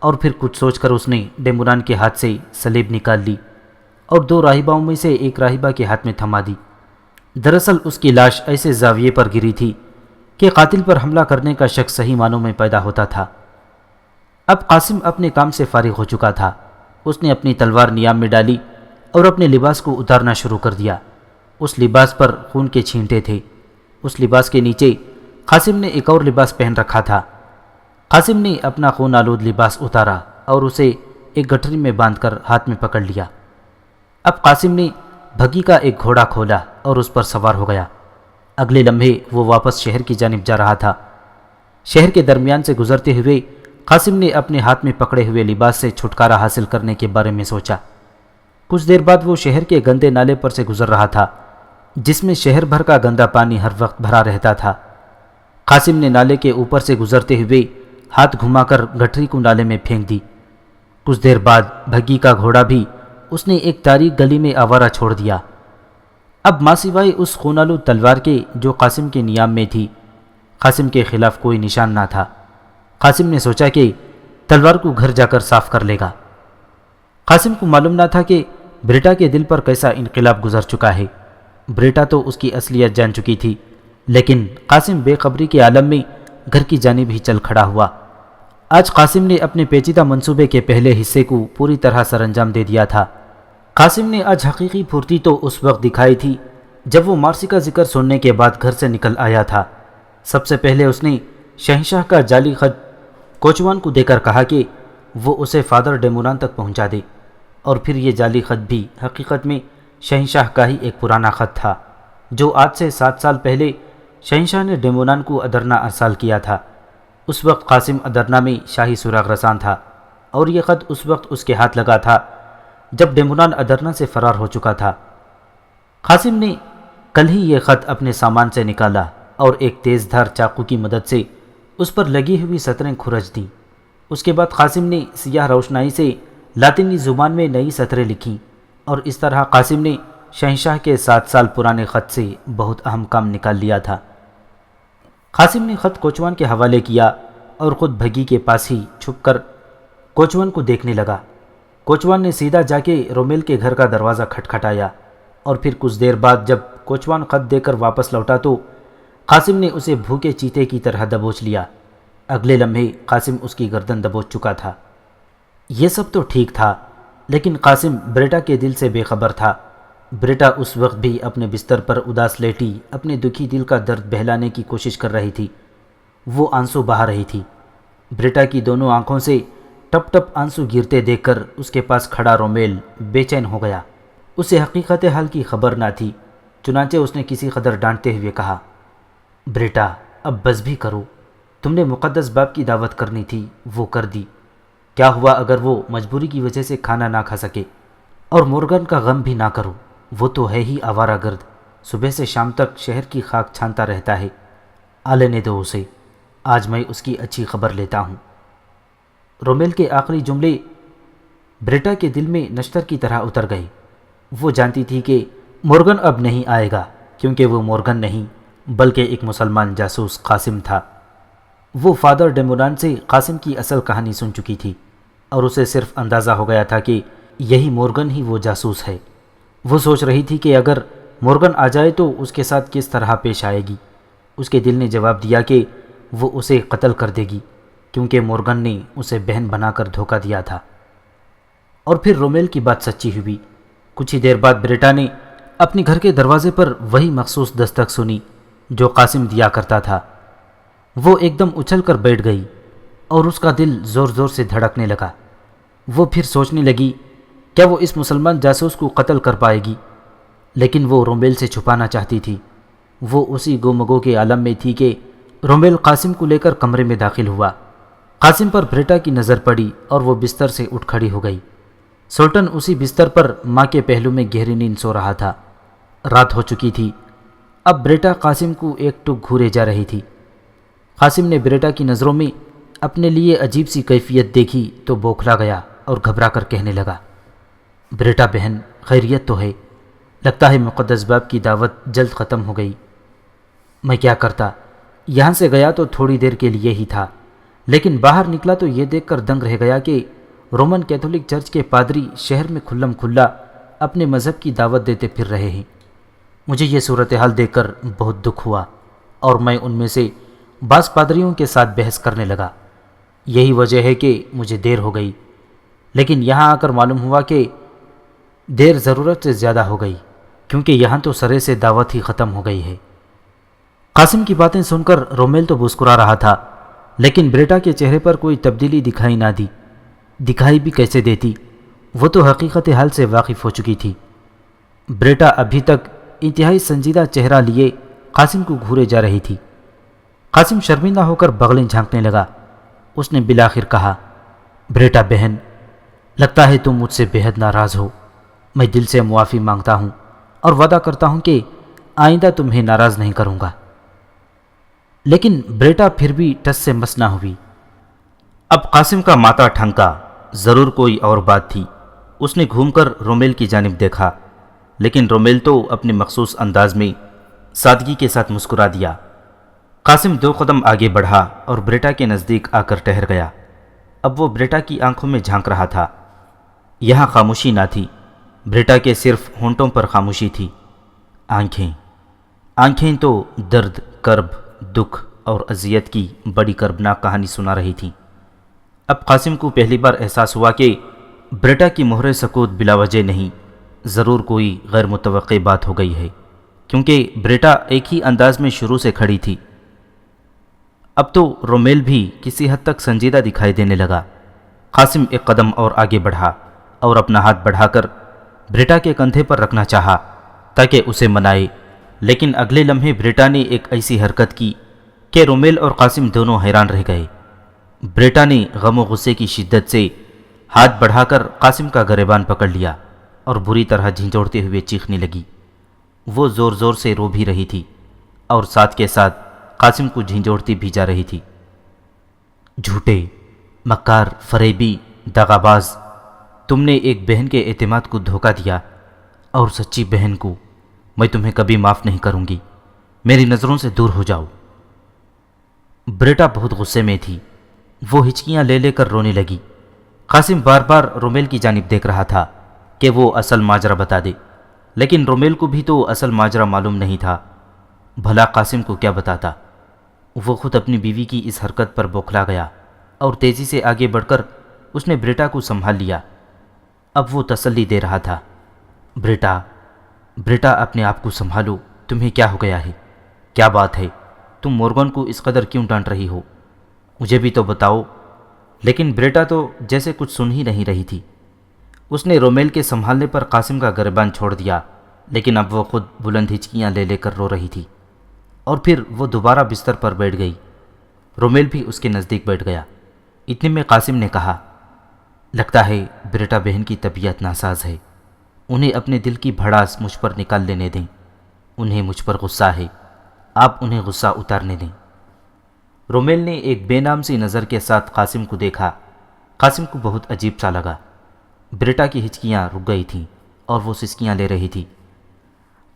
اور پھر کچھ سوچ کر اس نے ڈیمونان کے ہاتھ سے صلیب نکال لی اور دو راہباؤں میں سے ایک راہبہ کے ہاتھ میں تھما دی۔ دراصل اس کی لاش ایسے زاویے پر گری تھی کہ قاتل پر حملہ کرنے کا شک صحیح معنوں میں پیدا ہوتا تھا۔ اب قاسم اپنے کام سے فارغ ہو چکا تھا۔ اس نے اپنی تلوار نیام میں ڈالی اور اپنے لباس کو اتارنا شروع کر دیا۔ اس لباس پر خون کے چھینٹے تھے۔ اس لباس کے نیچے قاسم نے ایک اور لباس پہن رکھا تھا۔ قاسم نے اپنا خون آلود لباس اتارا اور اسے ایک گٹھری میں باندھ کر ہاتھ میں پکڑ لیا۔ اب قاسم نے بھگی کا ایک گھوڑا کھولا اور اس پر سوار ہو گیا۔ اگلے لمحے وہ واپس شہر کی جانب جا رہا تھا۔ شہر کے درمیان سے گزرتے ہوئے قاسم نے اپنے ہاتھ میں پکڑے ہوئے لباس سے چھٹکارا حاصل کرنے کے بارے میں سوچا۔ کچھ دیر بعد وہ شہر کے گندے نالے پر سے گزر رہا تھا جس میں شہر بھر کا گندا پانی ہر وقت بھرا رہتا تھا۔ قاسم نے نالے کے اوپر سے گزرتے ہوئے ہاتھ گھما کر گٹھری کو نالے میں پھینک دی۔ کچھ دیر بعد بھگی کا گھوڑا بھی اس نے ایک تاریک گلی میں آوارہ چھوڑ دیا۔ اب ماں سوائے اس خونالود تلوار کے جو قاسم کے نیام میں تھی، قاسم کے خلاف کوئی نشان نہ تھا۔ قاسم نے سوچا کہ تلوار کو گھر جا کر صاف کر لے گا۔ قاسم کو معلوم نہ تھا کہ بریٹا کے دل پر کیسا انقلاب گزر چکا ہے۔ بریٹا تو اس کی اصلیت جان چکی تھی، لیکن قاسم بے خبری کے عالم میں گھر کی جانب ہی چل کھڑا ہوا۔ آج قاسم نے اپنے پیچیدہ منصوبے کے پہلے حصے کو پوری طرح سر انجام دے دیا تھا۔ قاسم نے آج حقیقی پھرتی تو اس وقت دکھائی تھی جب وہ مارسی کا ذکر سننے کے بعد گھر سے نکل آیا تھا۔ سب سے پہلے اس نے شہنشاہ کا جعلی خط کوچوان کو دے کر کہا کہ وہ اسے فادر ڈیمونان تک پہنچا دے، اور پھر یہ جعلی خط بھی حقیقت میں شہنشاہ کا ہی ایک پرانا خط تھا جو آج سے 7 سال پہلے شہنشاہ نے ڈیمونان کو ادرنا ارسال کیا تھا۔ اس وقت قاسم ادرنا میں شاہی سراغ رسان تھا اور یہ خط اس وقت اس کے ہاتھ لگا تھا جب ڈیمونان ادرنا سے فرار ہو چکا تھا۔ قاسم نے کل ہی یہ خط اپنے سامان سے نکالا اور ایک تیز دھار چاقو کی مدد سے اس پر لگی ہوئی سطریں کھرچ دیں۔ اس کے بعد قاسم نے سیاہ روشنائی سے لاطینی زبان میں نئی سطریں لکھیں، اور اس طرح قاسم نے شہنشاہ کے 7 سال پرانے خط سے بہت اہم کام نکال لیا تھا۔ قاسم نے خط کوچوان کے حوالے کیا اور خود بھگی کے پاس ہی چھپ کر کوچوان کو دیکھنے لگا۔ کوچوان نے سیدھا جا کے رومیل کے گھر کا دروازہ کھٹکھٹایا، اور پھر کچھ دیر بعد جب کوچوان خط دے کر واپس لوٹا تو قاسم نے اسے بھوکے چیتے کی طرح دبوچ لیا۔ اگلے لمحے قاسم اس کی گردن دبوچ چکا تھا۔ یہ سب تو ٹھیک تھا، لیکن قاسم بریٹا کے دل سے بے خبر تھا۔ بریٹا اس وقت بھی اپنے بستر پر اداس لیٹی اپنے دکھی دل کا درد بہلانے کی کوشش کر رہی تھی۔ وہ آنسو بہا رہی تھی۔ بریٹا کی دونوں آنکھوں سے ٹپ ٹپ آنسو گرتے دیکھ کر اس کے پاس کھڑا رومیل بے چین ہو گیا۔ اسے حقیقت حال کی خبر نہ تھی، چنانچہ اس نے کسی قدر ڈانٹتے ہوئے کہا، بریٹا اب بس بھی کرو، تم نے مقدس باپ کی دعوت کرنی تھی، وہ کر دی۔ کیا ہوا اگر وہ مجبوری کی وجہ سے کھانا نہ کھا سکے؟ اور مورگن کا غم بھی نہ کرو، وہ تو ہے ہی آوارہ گرد، صبح سے شام تک شہر کی خاک چھانتا رہتا ہے۔ آ لینے دو اسے، آج میں اس کی اچھی خبر لیتا ہوں۔ رومیل کے آخری جملے بریٹا کے دل میں نشتر کی طرح اتر گئی۔ وہ جانتی تھی کہ مورگن اب نہیں آئے گا، کیونکہ وہ مورگن نہیں بلکہ ایک مسلمان جاسوس قاسم تھا۔ وہ فادر ڈیمونان سے قاسم کی اصل کہانی سن چکی تھی اور اسے صرف اندازہ ہو گیا تھا کہ یہی مورگن ہی وہ جاسوس ہے۔ وہ سوچ رہی تھی کہ اگر مورگن آ جائے تو اس کے ساتھ کس طرح پیش آئے گی۔ اس کے دل نے جواب دیا کہ وہ اسے قتل کر دے گی، کیونکہ مورگن نے اسے بہن بنا کر دھوکہ دیا تھا۔ اور پھر رومیل کی بات سچی ہوئی۔ کچھ ہی دیر بعد بریٹا نے اپنے گھر کے دروازے پر وہی مخصوص دستک سنی جو قاسم دیا کرتا تھا۔ وہ ایک دم اچھل کر بیٹھ گئی اور اس کا دل زور زور سے دھڑکنے لگا۔ وہ پھر سوچنے لگی کیا وہ اس مسلمان جاسوس کو قتل کر پائے گی، لیکن وہ رومیل سے چھپانا چاہتی تھی۔ وہ اسی گومگو کے عالم میں تھی کہ رومیل قاسم کو لے کر کمرے میں داخل ہوا۔ قاسم پر بریٹا کی نظر پڑی اور وہ بستر سے اٹھ کھڑی ہو گئی۔ سلطان اسی بستر پر ماں کے پہلو میں گہری نیند سو رہا تھا۔ رات ہو چکی تھی۔ اب بریٹا قاسم کو ایک ٹک گھورے جا رہی تھی۔ قاسم نے بریٹا کی نظروں میں اپنے لیے عجیب سی کیفیت دیکھی تو بوکھلا گیا اور گھبرا کر کہنے لگا، بریٹا بہن، خیریت تو ہے؟ لگتا ہے مقدس باپ کی دعوت جلد ختم ہو گئی۔ میں کیا کرتا، یہاں سے گیا تو تھوڑی دیر کے لیے ہی تھا، لیکن باہر نکلا تو یہ دیکھ کر دنگ رہ گیا کہ رومن کیتھولک چرچ کے پادری شہر میں کھلم کھلا اپنے مذہب کی دعوت دیتے پھر رہے ہیں۔ مجھے یہ صورتحال دیکھ کر بہت دکھ ہوا اور میں ان میں سے بعض پادریوں کے ساتھ بحث کرنے لگا۔ یہی وجہ ہے کہ مجھے دیر ہو گئی، لیکن یہاں آ کر معلوم ہوا کہ دیر ضرورت سے زیادہ ہو گئی، کیونکہ یہاں تو سرے سے دعوت ہی ختم ہو گئی ہے۔ قاسم کی باتیں سن کر رومیل تو مسکرا رہا تھا، لیکن بریٹا کے چہرے پر کوئی تبدیلی دکھائی نہ دی۔ دکھائی بھی کیسے دیتی، وہ تو حقیقت حال سے واقف ہو چکی تھی۔ بریٹا ابھی تک انتہائی سنجیدہ چہرہ لیے قاسم کو گھورے جا رہی تھی۔ قاسم شرمندہ ہو کر بغلیں جھانکنے لگا۔ اس نے بالآخر کہا، بریٹا بہن، لگتا ہے تم مجھ سے بے حد ناراض ہو۔ میں دل سے معافی مانگتا ہوں اور وعدہ کرتا ہوں کہ آئندہ تمہیں ناراض نہیں کروں گا۔ لیکن بریٹا پھر بھی ٹس سے مس نہ ہوئی۔ اب قاسم کا ماتھا ٹھنکا، ضرور کوئی اور بات تھی۔ اس نے گھوم کر رومیل کی جانب دیکھا، لیکن رومیل تو اپنے مخصوص انداز میں سادگی کے ساتھ مسکرا دیا۔ قاسم 2 قدم آگے بڑھا اور بریٹا کے نزدیک آ کر ٹھہر گیا۔ اب وہ بریٹا کی آنکھوں میں جھانک رہا تھا۔ یہاں خاموشی نہ تھی، بریٹا کے صرف ہونٹوں پر خاموشی تھی۔ آنکھیں تو درد، کرب، دکھ اور اذیت کی بڑی کربناک کہانی سنا رہی تھیں۔ اب قاسم کو پہلی بار احساس ہوا کہ بریٹا کی مہر سکوت بلا وجہ نہیں، ضرور کوئی غیر متوقع بات ہو گئی ہے، کیونکہ بریٹا ایک ہی انداز میں شروع سے کھڑی تھی۔ اب تو رومیل بھی کسی حد تک سنجیدہ دکھائی دینے لگا۔ قاسم ایک قدم اور آگے بڑھا اور اپنا ہاتھ بڑھا کر بریٹا کے کندھے پر رکھنا چاہا تاکہ اسے منائے، لیکن اگلے لمحے بریٹا نے ایک ایسی حرکت کی کہ رومیل اور قاسم دونوں حیران رہ گئے۔ بریٹا نے غم و غصے کی شدت سے ہاتھ بڑھا کر قاسم کا گریبان پکڑ لیا اور بری طرح جھنجھوڑتے ہوئے چیخنے لگی۔ وہ زور زور سے رو بھی رہی تھی اور ساتھ کے ساتھ قاسم کو جھنجھوڑتی بھی جا رہی تھی۔ جھوٹے، مکار، فریبی، دغاباز، تم نے ایک بہن کے اعتماد کو دھوکہ دیا، اور سچی بہن کو میں تمہیں کبھی معاف نہیں کروں گی۔ میری نظروں سے دور ہو جاؤ۔ بریٹا بہت غصے میں تھی۔ وہ ہچکیاں لے لے کر رونے لگی۔ قاسم بار بار رومیل کی جانب دیکھ رہا تھا کہ وہ اصل ماجرا بتا دے، لیکن رومیل کو بھی تو اصل ماجرا معلوم نہیں تھا۔ بھلا قاسم کو کیا بتاتا؟ وہ خود اپنی بیوی کی اس حرکت پر بوکھلا گیا اور تیزی سے آگے بڑھ کر اس نے بریٹا کو سنبھال لیا۔ اب وہ تسلی دے رہا تھا، بریٹا اپنے آپ کو سنبھالو، تمہیں کیا ہو گیا ہے؟ کیا بات ہے؟ تم مورگن کو اس قدر کیوں ڈانٹ رہی ہو؟ مجھے بھی تو بتاؤ۔ لیکن بریٹا تو جیسے کچھ سن ہی نہیں رہی تھی۔ اس نے رومیل کے سنبھالنے پر قاسم کا گریبان چھوڑ دیا، لیکن اب وہ خود بلند ہچکیاں لے لے کر رو رہی تھی، اور پھر وہ دوبارہ بستر پر بیٹھ گئی۔ رومیل بھی اس کے نزدیک بیٹھ گیا۔ اتنے میں قاسم نے کہا، لگتا ہے بریٹا بہن کی طبیعت ناساز ہے، انہیں اپنے دل کی بھڑاس مجھ پر نکال لینے دیں۔ انہیں مجھ پر غصہ ہے، آپ انہیں غصہ اتارنے دیں۔ رومیل نے ایک بے نام سی نظر کے ساتھ قاسم کو دیکھا۔ قاسم کو بہت عجیب سا لگا۔ بریٹا کی ہچکیاں رک گئی تھیں اور وہ سسکیاں لے رہی تھی۔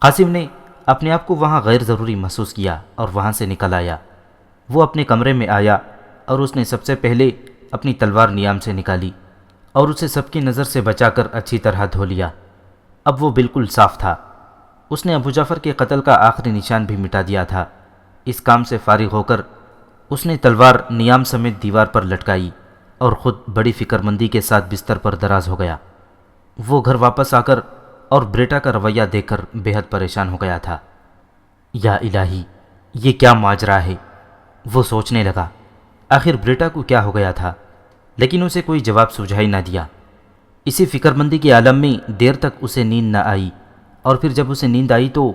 قاسم نے اپنے آپ کو وہاں غیر ضروری محسوس کیا اور وہاں سے نکل آیا۔ وہ اپنے کمرے میں آیا اور اس نے سب سے پہلے اپنی تلوار نیام سے نکالی اور اسے سب کی نظر سے بچا کر اچھی طرح دھو لیا۔ اب وہ بالکل صاف تھا۔ اس نے ابو جعفر کے قتل کا آخری نشان بھی مٹا دیا تھا۔ اس کام سے فارغ ہو کر اس نے تلوار نیام سمیت دیوار پر لٹکائی اور خود بڑی فکر مندی کے ساتھ بستر پر دراز ہو گیا۔ وہ گھر واپس آ کر اور بریٹا کا رویہ دیکھ کر بے حد پریشان ہو گیا تھا۔ یا الہی، یہ کیا ماجرا ہے؟ وہ سوچنے لگا، آخر بریٹا کو کیا ہو گیا تھا؟ لیکن اسے کوئی جواب سجھائی نہ دیا۔ اسی فکر مندی کے عالم میں دیر تک اسے نیند نہ آئی، اور پھر جب اسے نیند آئی تو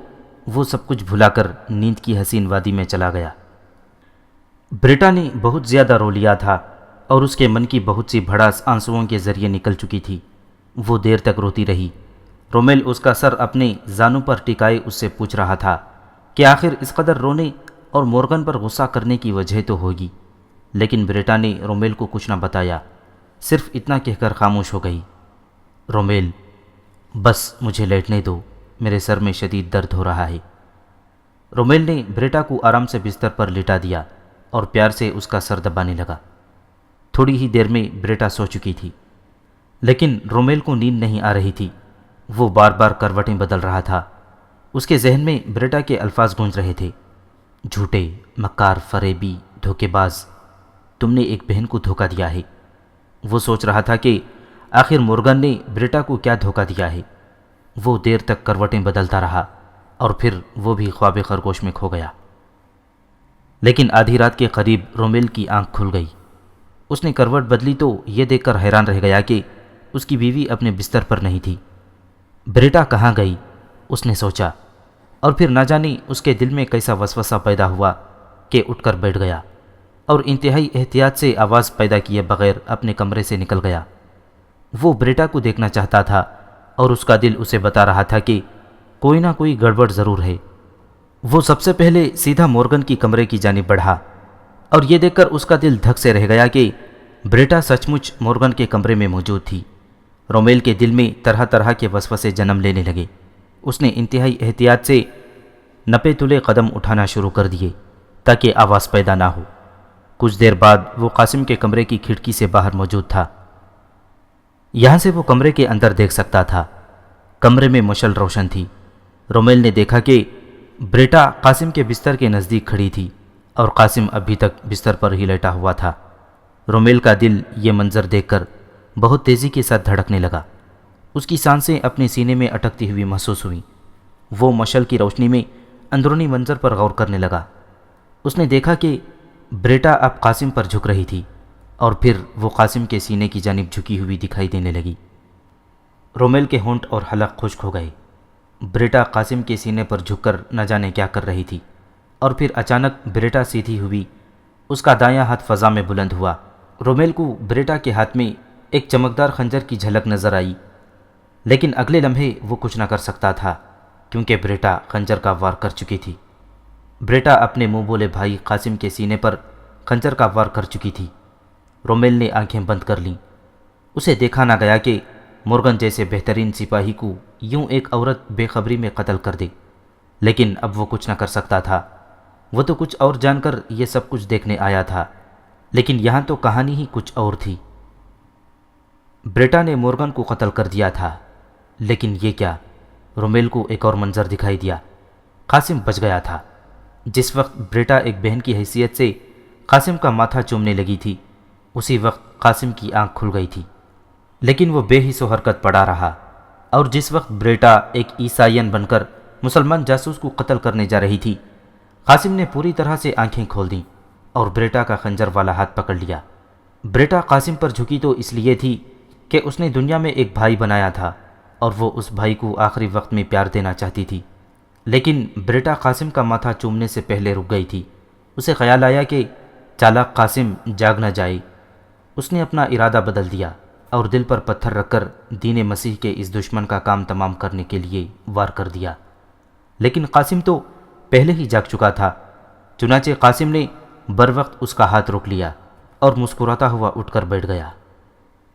وہ سب کچھ بھلا کر نیند کی حسین وادی میں چلا گیا۔ بریٹا نے بہت زیادہ رو لیا تھا اور اس کے من کی بہت سی بھڑاس آنسوؤں کے ذریعے نکل چکی تھی۔ وہ دیر تک روتی رہی۔ رومیل اس کا سر اپنے زانوں پر ٹکائے اس سے پوچھ رہا تھا کہ آخر اس قدر رونے اور مورگن پر غصہ کرنے کی وجہ تو ہوگی، لیکن بریٹا نے رومیل کو کچھ نہ بتایا، صرف اتنا کہہ کر خاموش ہو گئی، رومیل بس مجھے لیٹنے دو، میرے سر میں شدید درد ہو رہا ہے۔ رومیل نے بریٹا کو آرام سے بستر پر لٹا دیا اور پیار سے اس کا سر دبانے لگا۔ تھوڑی ہی دیر میں بریٹا سو چکی تھی، لیکن رومیل کو نیند نہیں آ رہی تھی۔ وہ بار بار کروٹیں بدل رہا تھا۔ اس کے ذہن میں بریٹا کے الفاظ گونج رہے تھے، جھوٹے، مکار، فریبی، دھوکے باز، تم نے ایک بہن کو دھوکہ دیا ہے۔ وہ سوچ رہا تھا کہ آخر مورگن نے بریٹا کو کیا دھوکہ دیا ہے۔ وہ دیر تک کروٹیں بدلتا رہا اور پھر وہ بھی خواب خرگوش میں کھو گیا۔ لیکن آدھی رات کے قریب رومیل کی آنکھ کھل گئی۔ اس نے کروٹ بدلی تو یہ دیکھ کر حیران رہ گیا کہ اس کی بیوی اپنے بستر پر نہیں تھی۔ بریٹا کہاں گئی؟ اس نے سوچا، اور پھر نہ جانے اس کے دل میں کیسا وسوسہ پیدا ہوا کہ اٹھ کر بیٹھ گیا اور انتہائی احتیاط سے آواز پیدا کیے بغیر اپنے کمرے سے نکل گیا۔ وہ بریٹا کو دیکھنا چاہتا تھا اور اس کا دل اسے بتا رہا تھا کہ کوئی نہ کوئی گڑبڑ ضرور ہے۔ وہ سب سے پہلے سیدھا مورگن کی کمرے کی جانب بڑھا اور یہ دیکھ کر اس کا دل دھک سے رہ گیا کہ بریٹا سچ مچ مورگن کے کمرے میں موجود تھی۔ رومیل کے دل میں طرح طرح کے وسوسے جنم لینے لگے۔ اس نے انتہائی احتیاط سے نپے تلے قدم اٹھانا شروع کر دیے تاکہ آواز پیدا نہ ہو۔ کچھ دیر بعد وہ قاسم کے کمرے کی کھڑکی سے باہر موجود تھا۔ یہاں سے وہ کمرے کے اندر دیکھ سکتا تھا۔ کمرے میں مشعل روشن تھی۔ رومیل نے دیکھا کہ بریٹا قاسم کے بستر کے نزدیک کھڑی تھی اور قاسم ابھی تک بستر پر ہی لیٹا ہوا تھا۔ رومیل کا دل یہ منظر دیکھ کر بہت تیزی کے ساتھ دھڑکنے لگا۔ اس کی سانسیں اپنے سینے میں اٹکتی ہوئی محسوس ہوئیں۔ وہ مشعل کی روشنی میں اندرونی منظر پر غور کرنے لگا۔ اس نے دیکھا کہ بریٹا اب قاسم پر جھک رہی تھی اور پھر وہ قاسم کے سینے کی جانب جھکی ہوئی دکھائی دینے لگی۔ رومیل کے ہونٹ اور حلق خشک ہو گئے۔ بریٹا قاسم کے سینے پر جھک کر نہ جانے کیا کر رہی تھی، اور پھر اچانک بریٹا سیدھی ہوئی، اس کا دایاں ہاتھ فضا میں بلند ہوا۔ رومیل کو بریٹا کے ہاتھ میں ایک چمکدار خنجر کی جھلک نظر آئی، لیکن اگلے لمحے وہ کچھ نہ کر سکتا تھا کیونکہ بریٹا خنجر کا وار کر چکی تھی۔ بریٹا اپنے منہ بولے بھائی قاسم کے سینے پر خنجر کا وار کر چکی تھی۔ رومیل نے آنکھیں بند کر لیں۔ اسے دیکھا نہ گیا کہ مورگن جیسے بہترین سپاہی کو یوں ایک عورت بے خبری میں قتل کر دے، لیکن اب وہ کچھ نہ کر سکتا تھا۔ وہ تو کچھ اور جان کر یہ سب کچھ دیکھنے آیا تھا، لیکن یہاں تو کہانی ہی کچھ اور تھی۔ بریٹا نے مورگن کو قتل کر دیا تھا، لیکن یہ کیا؟ رومیل کو ایک اور منظر دکھائی دیا۔ قاسم بچ گیا تھا۔ جس وقت بریٹا ایک بہن کی حیثیت سے قاسم کا ماتھا چومنے لگی تھی، اسی وقت قاسم کی آنکھ کھل گئی تھی، لیکن وہ بے حس و حرکت پڑا رہا۔ اور جس وقت بریٹا ایک عیسائین بن کر مسلمان جاسوس کو قتل کرنے جا رہی تھی، قاسم نے پوری طرح سے آنکھیں کھول دیں اور بریٹا کا خنجر والا ہاتھ پکڑ لیا۔ بریٹا قاسم پر جھکی تو اس لیے تھی کہ اس نے دنیا میں ایک بھائی بنایا تھا اور وہ اس بھائی کو آخری وقت میں پیار دینا چاہتی تھی، لیکن بریٹا قاسم کا ماتھا چومنے سے پہلے رک گئی تھی۔ اسے خیال آیا کہ چالاک قاسم جاگ نہ جائے۔ اس نے اپنا ارادہ بدل دیا اور دل پر پتھر رکھ کر دین مسیح کے اس دشمن کا کام تمام کرنے کے لیے وار کر دیا، لیکن قاسم تو پہلے ہی جاگ چکا تھا۔ چنانچہ قاسم نے بر وقت اس کا ہاتھ روک لیا اور مسکراتا ہوا اٹھ کر بیٹھ گیا۔